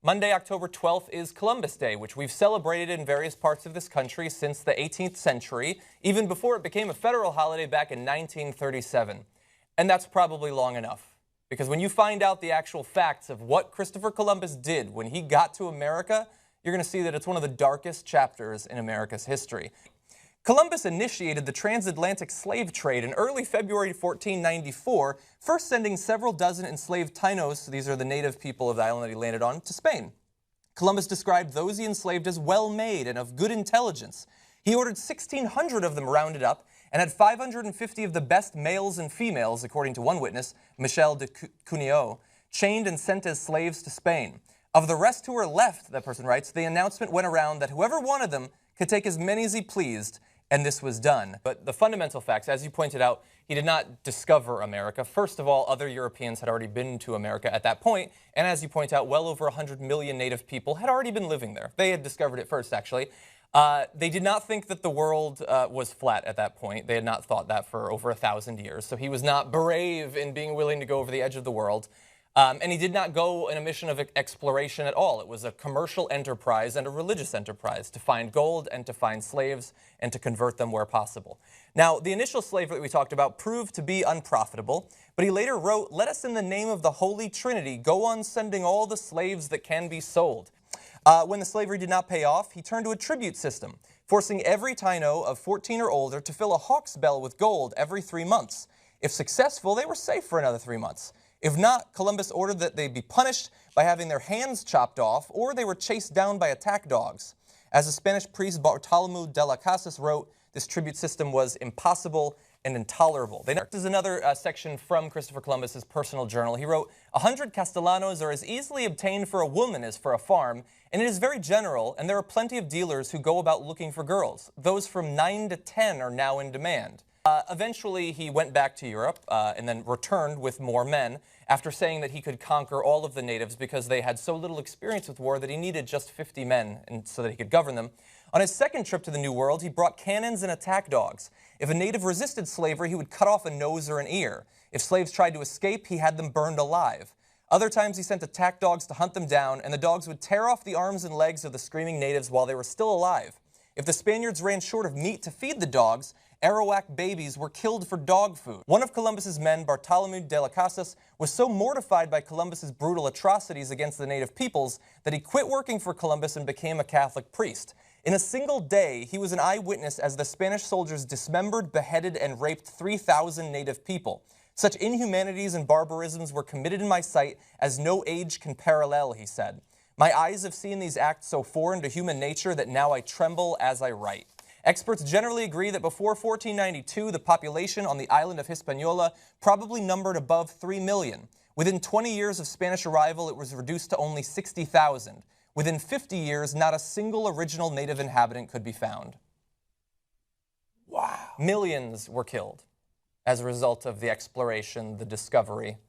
Monday, October 12th is Columbus Day, which we've celebrated in various parts of this country since the 18th century, even before it became a federal holiday back in 1937. And that's probably long enough, because when you find out the actual facts of what Christopher Columbus did when he got to America, you're going to see that it's one of the darkest chapters in America's history. Columbus initiated the transatlantic slave trade in early February 1494, first sending several dozen enslaved Tainos, these are the native people of the island that he landed on, to Spain. Columbus described those he enslaved as well-made and of good intelligence. He ordered 1,600 of them rounded up and had 550 of the best males and females, according to one witness, Michel de Cuneo, chained and sent as slaves to Spain. Of the rest who were left, that person writes, the announcement went around that whoever wanted them could take as many as he pleased, and this was done. But the fundamental facts, as you pointed out, he did not discover America. First of all, other Europeans had already been to America at that point, and as you point out, well over 100 million native people had already been living there. They had discovered it first, actually. They did not think that the world was flat at that point. They had not thought that for over 1,000 years, so he was not brave in being willing to go over the edge of the world. And he did not go on a mission of exploration at all. It was a commercial enterprise and a religious enterprise to find gold and to find slaves and to convert them where possible. Now, the initial slavery that we talked about proved to be unprofitable, but he later wrote, "Let us in the name of the Holy Trinity go on sending all the slaves that can be sold." When the slavery did not pay off, he turned to a tribute system, forcing every Taino of 14 or older to fill a hawk's bell with gold every 3 months. If successful, they were safe for another 3 months. If not, Columbus ordered that they be punished by having their hands chopped off, or they were chased down by attack dogs. As the Spanish priest Bartolomé de las Casas wrote, this tribute system was impossible and intolerable. This is another section from Christopher Columbus's personal journal. He wrote, 100 castellanos are as easily obtained for a woman as for a farm, and it is very general, and there are plenty of dealers who go about looking for girls. Those from 9 to 10 are now in demand. Eventually, he went back to Europe and then returned with more men after saying that he could conquer all of the natives because they had so little experience with war that he needed just 50 men so that he could govern them. On his second trip to the New World, he brought cannons and attack dogs. If a native resisted slavery, he would cut off a nose or an ear. If slaves tried to escape, he had them burned alive. Other times, he sent attack dogs to hunt them down, and the dogs would tear off the arms and legs of the screaming natives while they were still alive. If the Spaniards ran short of meat to feed the dogs, Arawak babies were killed for dog food. One of Columbus's men, Bartolomé de las Casas, was so mortified by Columbus's brutal atrocities against the native peoples that he quit working for Columbus and became a Catholic priest. In a single day, he was an eyewitness as the Spanish soldiers dismembered, beheaded, and raped 3,000 native people. Such inhumanities and barbarisms were committed in my sight as no age can parallel, he said. My eyes have seen these acts so foreign to human nature that now I tremble as I write. Experts generally agree that before 1492, the population on the island of Hispaniola probably numbered above 3 million. Within 20 years of Spanish arrival, it was reduced to only 60,000. Within 50 years, not a single original native inhabitant could be found. Wow. Millions were killed as a result of the exploration, the discovery,